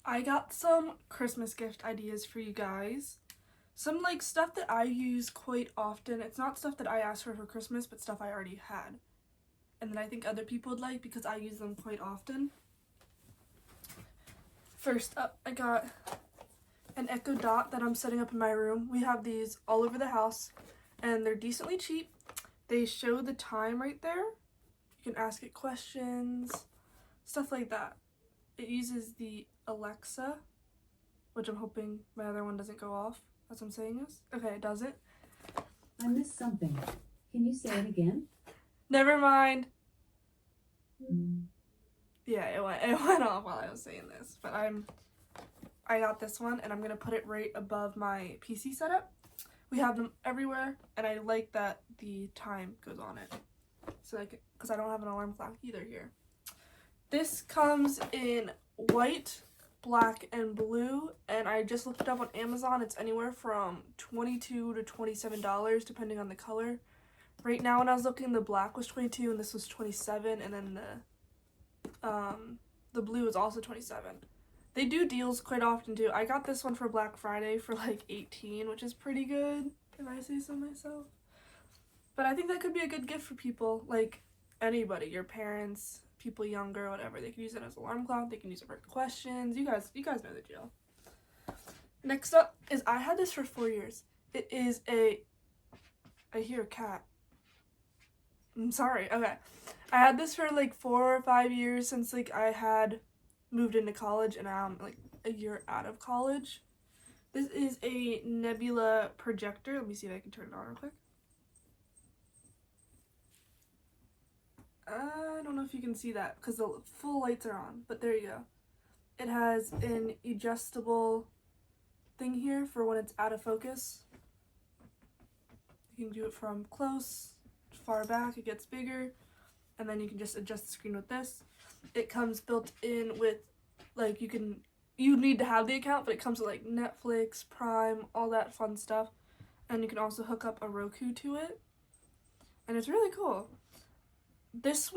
I got some Christmas gift ideas for you guys. Some like stuff that I use quite often. It's not stuff that I asked for Christmas, but stuff I already had. And then I think other people would like because I use them quite often. First up, I got an Echo Dot that I'm setting up in my room. We have these all over the house and they're decently cheap. They show the time right there. You can ask it questions, stuff like that. It uses the Alexa, which I'm hoping my other one doesn't go off as I'm saying this. Okay, it doesn't. I missed something. Can you say it again? Never mind. Yeah, it went off while I was saying this, but I got this one and I'm gonna put it right above my PC setup. We have them everywhere, and I like that the time goes on it. So like, because I don't have an alarm clock either here. This comes in white, black, and blue, and I just looked it up on Amazon. It's anywhere from $22 to $27 depending on the color. Right now when I was looking, the black was $22 and this was $27, and then the blue was also $27. They do deals quite often too. I got this one for Black Friday for like $18, which is pretty good if I say so myself. But I think that could be a good gift for people, like anybody, your parents, people younger, whatever. They can use it as an alarm clock. They can use it for questions. You guys know the deal. Next up is I had this for 4 years. It is I hear a cat. I'm sorry. Okay. I had this for like 4 or 5 years since like I had moved into college, and now I'm like a year out of college. This is a Nebula projector. Let me see if I can turn it on real quick. I don't know if you can see that because the full lights are on, but there you go. It has an adjustable thing here for when it's out of focus. You can do it from close, far back, it gets bigger, and then you can just adjust the screen with this. It comes built in with, like, you need to have the account, but it comes with like Netflix, Prime, all that fun stuff. And you can also hook up a Roku to it. And it's really cool. This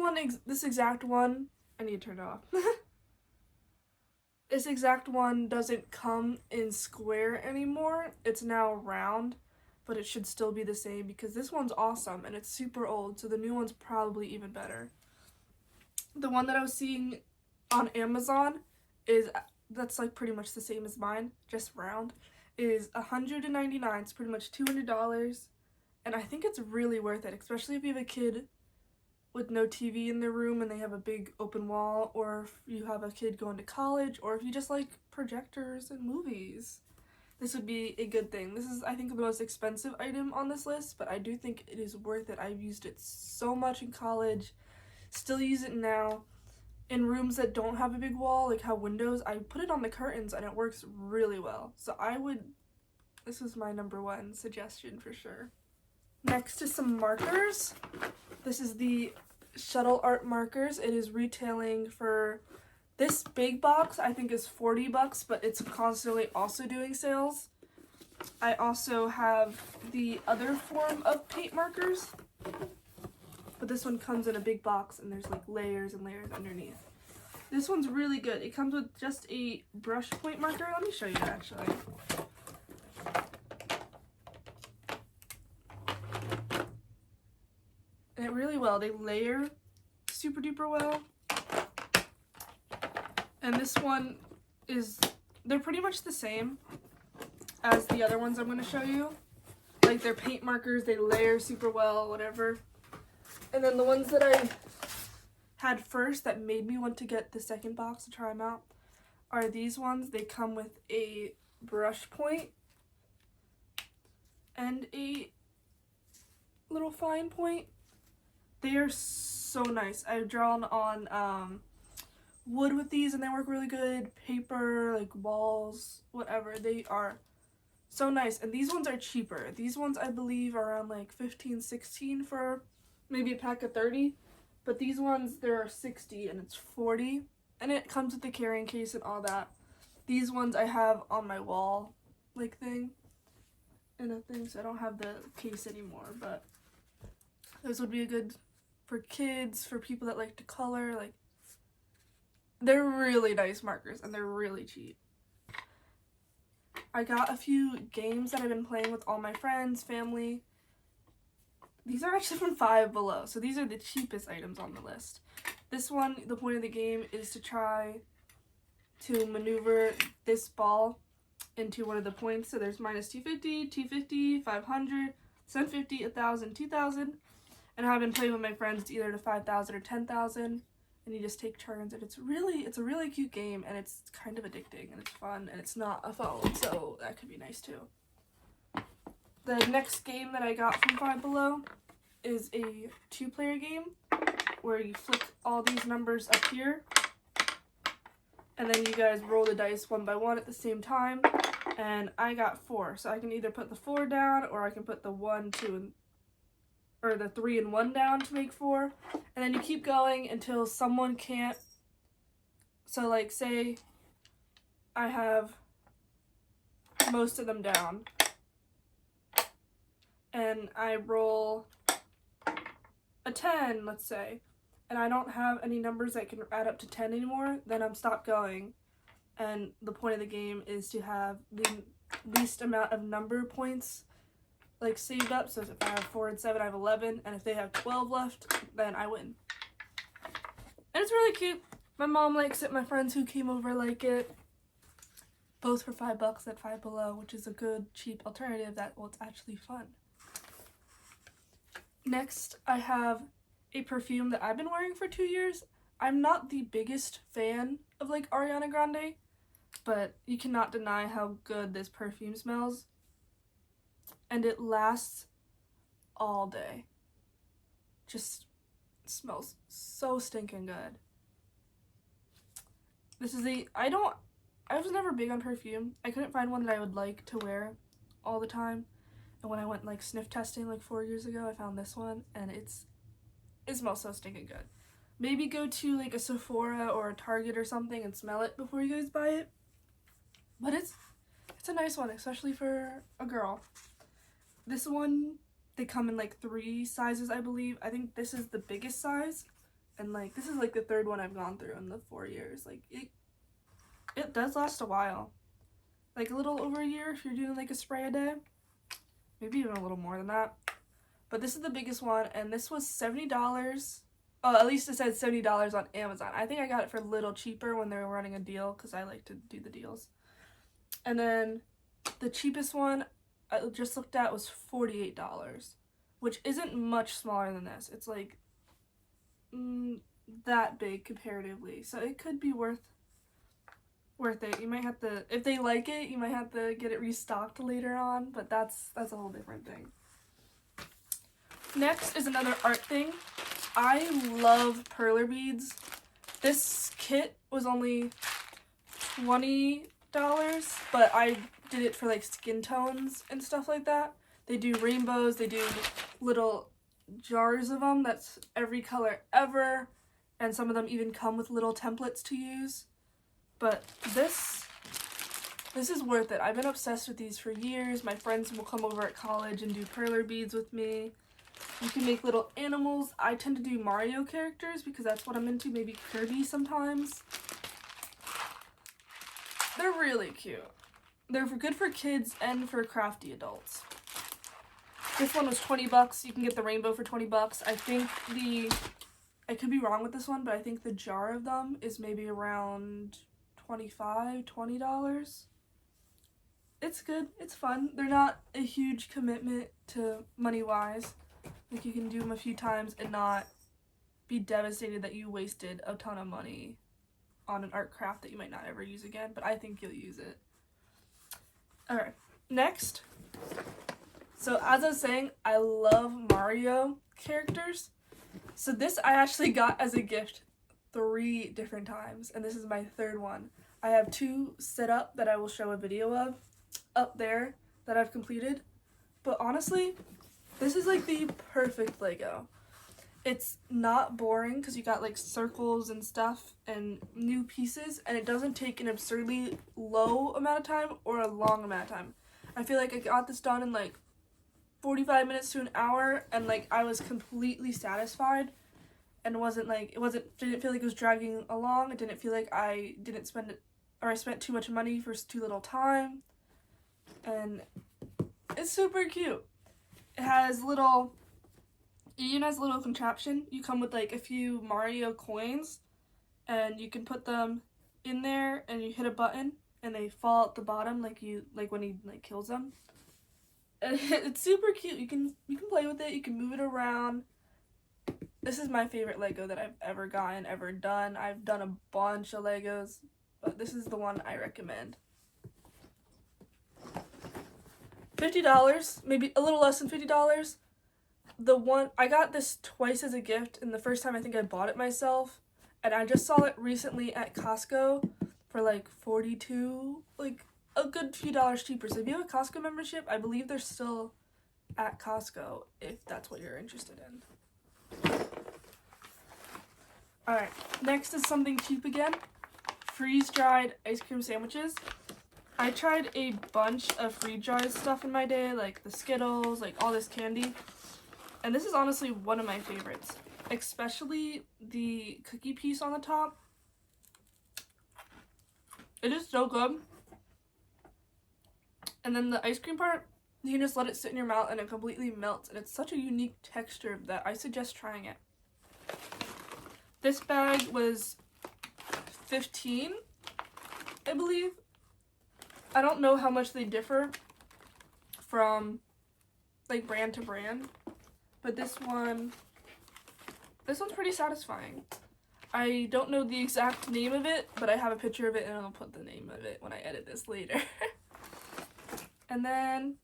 exact one, I need to turn it off. This exact one doesn't come in square anymore. It's now round, but it should still be the same because this one's awesome and it's super old, so the new one's probably even better. The one that I was seeing on Amazon that's like pretty much the same as mine, just round, is $199. It's pretty much $200, and I think it's really worth it, especially if you have a kid with no TV in their room and they have a big open wall, or if you have a kid going to college, or if you just like projectors and movies. This would be a good thing. This is, I think, the most expensive item on this list, but I do think it is worth it. I've used it so much in college, still use it now. In rooms that don't have a big wall, like have windows, I put it on the curtains and it works really well. So this is my number one suggestion for sure. Next is some markers. This is the Shuttle Art markers. It is retailing for, this big box I think is $40, but it's constantly also doing sales. I also have the other form of paint markers, but this one comes in a big box and there's like layers and layers underneath. This one's really good. It comes with just a brush point marker. Let me show you actually. And it really well. They layer super duper well. And this one they're pretty much the same as the other ones I'm going to show you. Like, they're paint markers, they layer super well, whatever. And then the ones that I had first that made me want to get the second box to try them out are these ones. They come with a brush point and a little fine point. They are so nice. I've drawn on wood with these and they work really good. Paper, like walls, whatever. They are so nice. And these ones are cheaper. These ones I believe are around like $15-16 for maybe a pack of 30. But these ones, there are 60 and it's 40. And it comes with the carrying case and all that. These ones I have on my wall like thing. And a thing, so I don't have the case anymore. But those would be a good for kids, for people that like to color. Like, They're really nice markers and they're really cheap. I got a few games that I've been playing with all my friends, family. These are actually from Five Below, so these are the cheapest items on the list. This one, the point of the game is to try to maneuver this ball into one of the points. So there's minus 250, 250, 500, 750, 1,000, 2,000. And I've been playing with my friends either to 5,000 or 10,000. And you just take turns, and it's a really cute game, and it's kind of addicting, and it's fun, and it's not a phone, so that could be nice too. The next game that I got from Five Below is a 2-player game where you flick all these numbers up here, and then you guys roll the dice one by one at the same time, and I got 4, so I can either put the 4 down, or I can put the 1, 2, and or the 3 and 1 down to make 4, and then you keep going until someone can't. So like, say I have most of them down and I roll a 10, let's say, and I don't have any numbers that can add up to 10 anymore, then I'm stopped going. And the point of the game is to have the least amount of number points like saved up. So if I have 4 and 7, I have 11, and if they have 12 left, then I win. And it's really cute. My mom likes it, my friends who came over like it. Both for $5 at Five Below, which is a good, cheap alternative that, well, it's actually fun. Next, I have a perfume that I've been wearing for 2 years. I'm not the biggest fan of like Ariana Grande, but you cannot deny how good this perfume smells. And it lasts all day. Just smells so stinking good. This is I was never big on perfume. I couldn't find one that I would like to wear all the time. And when I went like sniff testing like 4 years ago, I found this one, and it smells so stinking good. Maybe go to like a Sephora or a Target or something and smell it before you guys buy it. But it's a nice one, especially for a girl. This one, they come in like 3 sizes, I believe. I think this is the biggest size, and like this is like the 3rd one I've gone through in the 4 years. Like it does last a while, like a little over a year if you're doing like a spray a day, maybe even a little more than that. But this is the biggest one, and this was $70. Oh, at least it said $70 on Amazon. I think I got it for a little cheaper when they were running a deal, because I like to do the deals. And then the cheapest one I just looked at was $48, which isn't much smaller than this. It's like that big comparatively, so it could be worth it. You might have to, if they like it, you might have to get it restocked later on, but that's a whole different thing. Next is another art thing. I love perler beads. This kit was only $20, but I did it for like skin tones and stuff like that. They do rainbows, they do little jars of them that's every color ever, and some of them even come with little templates to use. But this is worth it. I've been obsessed with these for years. My friends will come over at college and do perler beads with me. You can make little animals. I tend to do Mario characters because that's what I'm into, maybe Kirby sometimes. They're really cute. They're good for kids and for crafty adults. This one was $20. You can get the rainbow for $20. I think I could be wrong with this one, but I think the jar of them is maybe around $20. It's good. It's fun. They're not a huge commitment to money-wise. Like, you can do them a few times and not be devastated that you wasted a ton of money on an art craft that you might not ever use again, but I think you'll use it. Alright, next. So as I was saying, I love Mario characters. So this I actually got as a gift 3 different times, and this is my 3rd one. I have 2 set up that I will show a video of up there that I've completed. But honestly, this is like the perfect Lego. It's not boring because you got like circles and stuff and new pieces, and it doesn't take an absurdly low amount of time or a long amount of time. I feel like I got this done in like 45 minutes to an hour, and like I was completely satisfied. and didn't feel like it was dragging along. It didn't feel like I spent too much money for too little time. And it's super cute. It has little contraption. You come with like a few Mario coins, and you can put them in there, and you hit a button, and they fall at the bottom like when he like kills them. And it's super cute. You can play with it. You can move it around. This is my favorite Lego that I've ever done. I've done a bunch of Legos, but this is the one I recommend. $50, maybe a little less than $50. I got this twice as a gift, and the first time I think I bought it myself, and I just saw it recently at Costco for like $42, like a good few dollars cheaper. So if you have a Costco membership, I believe they're still at Costco if that's what you're interested in. Alright, next is something cheap again. Freeze-dried ice cream sandwiches. I tried a bunch of freeze-dried stuff in my day, like the Skittles, like all this candy. And this is honestly one of my favorites. Especially the cookie piece on the top. It is so good. And then the ice cream part, you can just let it sit in your mouth and it completely melts. And it's such a unique texture that I suggest trying it. This bag was $15, I believe. I don't know how much they differ from like brand to brand, but this one's pretty satisfying. I don't know the exact name of it, but I have a picture of it and I'll put the name of it when I edit this later. And then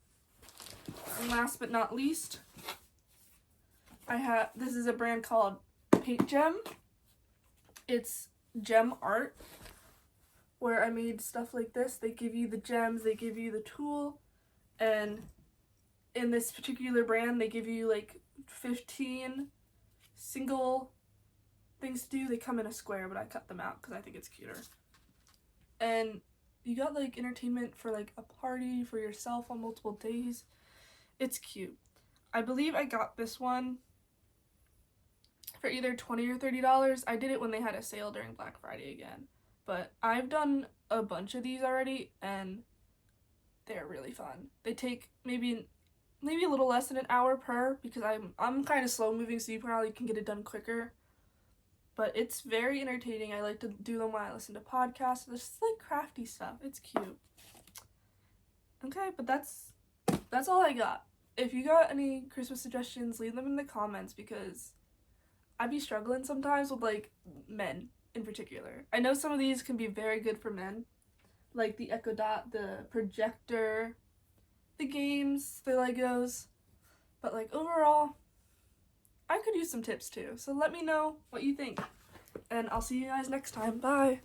last but not least, this is a brand called Paint Gem. It's gem art, where I made stuff like this. They give you the gems, they give you the tool, and in this particular brand, they give you like 15 single things to do. They come in a square, but I cut them out because I think it's cuter. And you got like entertainment for like a party for yourself on multiple days. It's cute. I believe I got this one for either $20 or $30. I did it when they had a sale during Black Friday again. But I've done a bunch of these already, and they're really fun. They take maybe a little less than an hour per, because I'm kind of slow moving, so you probably can get it done quicker. But it's very entertaining. I like to do them when I listen to podcasts. It's just like crafty stuff. It's cute. Okay, but that's all I got. If you got any Christmas suggestions, leave them in the comments, because I be struggling sometimes with like men in particular. I know some of these can be very good for men, like the Echo Dot, the projector, the games, the Legos, but like overall, I could use some tips too. So let me know what you think, and I'll see you guys next time. Bye!